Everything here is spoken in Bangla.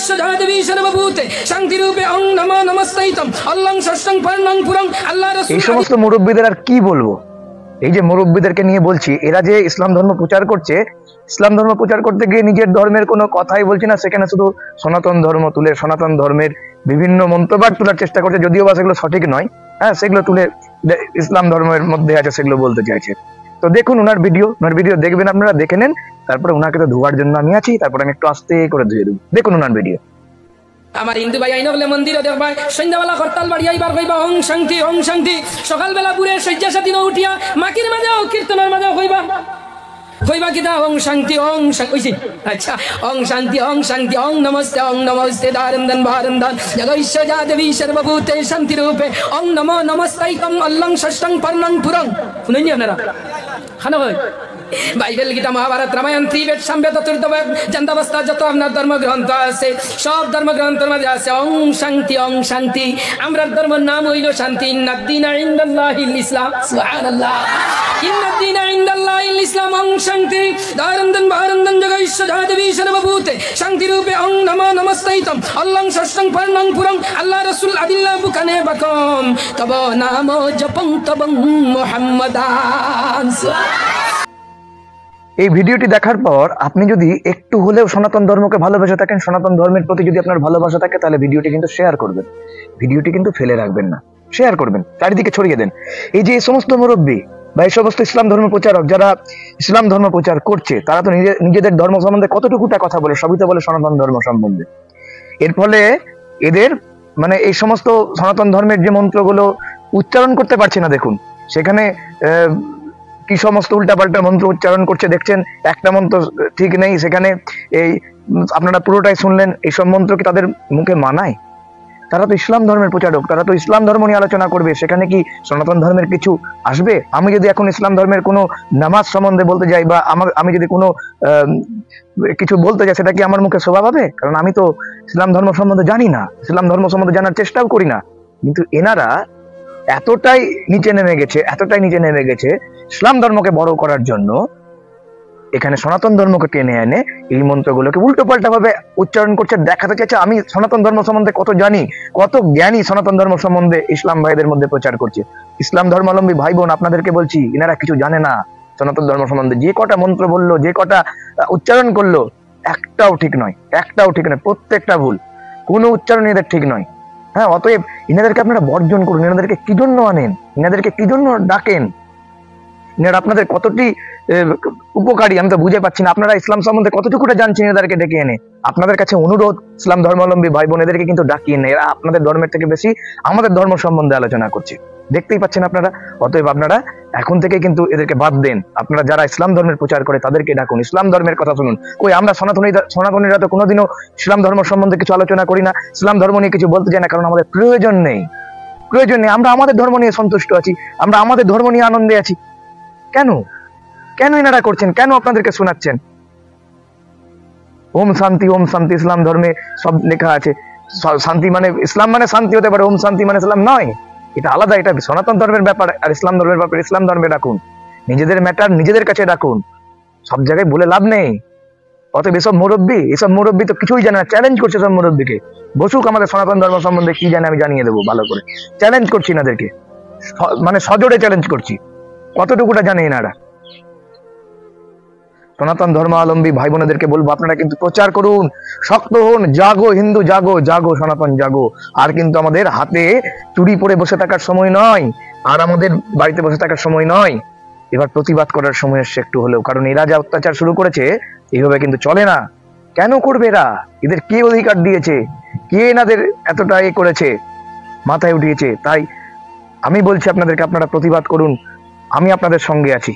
জগৈশ্বজাদেবী সর্বভূতে শান্তিরূপে ওং নমো নমস্তেইতম অল্লং ষষ্ঠং পর্ণং পুরং আল্লাহ রাসূল। এই সমস্ত মুরব্বীদের আর কি বলবো? এই যে মুরব্বীদেরকে নিয়ে বলছি, এরা যে ইসলাম ধর্ম প্রচার করছে, ইসলাম ধর্ম প্রচার করতে গিয়ে নিজের ধর্মের কোনো কথাই বলছে না, সেখানে শুধু সনাতন ধর্ম তুলে সনাতন ধর্মের বিভিন্ন মন্তব্য তোলার চেষ্টা করছে, যদিও বা সেগুলো সঠিক নয়। হ্যাঁ, সেগুলো তুলে ইসলাম ধর্মের মধ্যে আছে সেগুলো বলতে চাইছে। তো দেখুন ওনার ভিডিও দেখবেন আপনারা, দেখে নেন। তারপরে ওনাকে তো ধোয়ার জন্য আমি আছি, তারপরে আমি একটু আস্তে করে ধুয়ে দেবো। দেখুন ওনার ভিডিও। আমার হিন্দু ভাই আইন হলে মন্দিরে দেখবা, সন্ধ্যাবেলা হরতাল বাড়ি আইবার কইবা ওং শান্তি ওং শান্তি। সকালবেলা পুরে শয্যা সাথী উঠিয়া মাকির মাঝেও কীর্তনের মাঝেও কইবা কিতা ওং শান্তি ওং শান্তি। আচ্ছা, ওং শান্তি ওং নমস্তে দারন্দন ভারন্দন জগৈশ্বজাদেবী সর্বভূতে শান্তিরূপে ওং নমো নমস্তেইতম অল্লং ষষ্ঠং পর্ণং পুরং। শুনেননি আপনারা? খানা হয় বাইবেল, গীতা, মহাভারত, রামায়ণ, ত্রিবেদ, সামবেদ, চতুর্বেদ, জান্দাবস্থা, যত আপনার ধর্মগ্রন্থ আছে সব ধর্মগ্রন্থের মধ্যে আছে ওং শান্তি। আমরা ধর্মের নাম হইল শান্তি। ইন্নাদ-দীনা ইনদাল্লাহিল ইসলাম। সুবহানাল্লাহ। ইন্নাদ-দীনা ইনদাল্লাহিল ইসলাম। ওং শান্তি দারন্দন ভারন্দন জগৈশ্বজাদেবী সর্বভূতে শান্তিরূপে ওং নমো নমস্তেইতম অল্লং ষষ্ঠং পর্ণং পুরং আল্লাহ রাসূল আদিল্লাহ বুকানে বাকম তব নাম জপং তবং মুহাম্মাদান। এই ভিডিওটি দেখার পর আপনি যদি একটু হলেও সনাতন ধর্মকে ভালোবেসে থাকেন, সনাতন ধর্মের প্রতি যদি আপনার ভালোবাসা থাকে, তাহলে ভিডিওটি কিন্তু শেয়ার করবেন। ভিডিওটি কিন্তু ফেলে রাখবেন না, শেয়ার করবেন, চারিদিকে ছড়িয়ে দেন। এই যে এই সমস্ত মুরব্বী বা এই সমস্ত ইসলাম ধর্ম প্রচারক যারা ইসলাম ধর্ম প্রচার করছে, তারা তো নিজেদের ধর্ম সম্বন্ধে কতটুকুটা কথা বলে, সবই তো বলে সনাতন ধর্ম সম্বন্ধে। এর ফলে এদের মানে এই সমস্ত সনাতন ধর্মের যে মন্ত্রগুলো উচ্চারণ করতে পারছে না, দেখুন সেখানে কি সমস্ত উল্টাপাল্টা মন্ত্র উচ্চারণ করছে দেখছেন, একটা মন্ত্র ঠিক নেই সেখানে। এই আপনারা পুরোটাই শুনলেন, এইসব মন্ত্র কি তাদের মুখে মানায়? তারা তো ইসলাম ধর্মের প্রচারক, তারা তো ইসলাম ধর্ম নিয়ে আলোচনা করবে, সেখানে কি সনাতন ধর্মের কিছু আসবে? আমি যদি এখন ইসলাম ধর্মের কোনো নামাজ সম্বন্ধে বলতে যাই বা আমি যদি কোনো কিছু বলতে যাই, সেটা কি আমার মুখে শোভা পাবে? কারণ আমি তো ইসলাম ধর্ম সম্বন্ধে জানি না, ইসলাম ধর্ম সম্বন্ধে জানার চেষ্টাও করি না। কিন্তু এনারা এতটাই নিচে নেমে গেছে ইসলাম ধর্মকে বড় করার জন্য, এখানে সনাতন ধর্মকে টেনে এনে এই মন্ত্রগুলোকে উল্টো পাল্টা ভাবে উচ্চারণ করছে, দেখাতে চাইছে আমি সনাতন ধর্ম সম্বন্ধে কত জানি, কত জ্ঞানী সনাতন ধর্ম সম্বন্ধে ইসলাম ভাইদের মধ্যে প্রচার করছে। ইসলাম ধর্মাবলম্বী ভাই বোন, আপনাদেরকে বলছি, এনারা কিছু জানে না সনাতন ধর্ম সম্বন্ধে। যে কটা মন্ত্র বললো, যে কটা উচ্চারণ করলো, একটাও ঠিক নয়, প্রত্যেকটা ভুল, কোনো উচ্চারণ এদের ঠিক নয়। হ্যাঁ, অতএব ইনাদেরকে আপনারা বর্জন করুন। ইনাদেরকে কি জন্য আনেন? ইনাদেরকে কি জন্য ডাকেন? ইনারা আপনাদের কতটি উপকারী আমি তো বুঝে পাচ্ছি না। আপনারা ইসলাম সম্বন্ধে কতটুকুটা জানছেন এদেরকে ডেকে এনে? আপনাদের কাছে অনুরোধ, ইসলাম ধর্মাবলম্বী ভাই বোন, এদেরকে কিন্তু ডাকিয়ে নেই। এরা আপনাদের ধর্মের থেকে বেশি আমাদের ধর্ম সম্বন্ধে আলোচনা করছে, দেখতেই পাচ্ছেন আপনারা। অতএব আপনারা এখন থেকে কিন্তু এদেরকে বাদ দেন। আপনারা যারা ইসলাম ধর্মের প্রচার করে তাদেরকে ডাকুন, ইসলাম ধর্মের কথা শুনুন। কই আমরা সনাতনীরা তো কোনোদিনও ইসলাম ধর্ম সম্বন্ধে কিছু আলোচনা করি না, ইসলাম ধর্ম নিয়ে কিছু বলতে চাই না, কারণ আমাদের প্রয়োজন নেই। আমরা আমাদের ধর্ম নিয়ে সন্তুষ্ট আছি, আমরা আমাদের ধর্ম নিয়ে আনন্দে আছি। কেন এনারা করছেন? কেন আপনাদেরকে শোনাচ্ছেন? ওম শান্তি ইসলাম ধর্মে সব লেখা আছে। শান্তি মানে ইসলাম মানে শান্তি হতে পারে, ওম শান্তি মানে ইসলাম নয়। এটা আলাদা, এটা সনাতন ধর্মের ব্যাপার আর ইসলাম ধর্মের ব্যাপার। ইসলাম ধর্মে ডাকুন, নিজেদের ম্যাটার নিজেদের কাছে ডাকুন, সব জায়গায় বলে লাভ নেই। অতএব এসব মুরব্বী তো কিছুই জানে না। চ্যালেঞ্জ করছে সব মুরব্বীকে, বসুক আমাদের সনাতন ধর্ম সম্বন্ধে কি জানে আমি জানিয়ে দেবো ভালো করে। চ্যালেঞ্জ করছি এনাদেরকে, মানে সজোরে চ্যালেঞ্জ করছি, কতটুকুটা জানে এনারা। সনাতন ধর্মাবলম্বী ভাই বোনেদেরকে বলবো, আপনারা কিন্তু প্রচার করুন, শক্ত হন, জাগো হিন্দু, জাগো সনাতন জাগো। আর কিন্তু আমাদের হাতে চুরি পরে বসে থাকার সময় নয়, আর আমাদের বাড়িতে বসে থাকার সময় নয়। এবার প্রতিবাদ করার সময় এসছে একটু হলেও, কারণ এরা যা অত্যাচার শুরু করেছে এইভাবে কিন্তু চলে না। কেন করবে এরা? এদের কে অধিকার দিয়েছে? কে এনাদের এতটা করেছে, মাথায় উঠিয়েছে? তাই আমি বলছি আপনাদেরকে, আপনারা প্রতিবাদ করুন, আমি আপনাদের সঙ্গে আছি।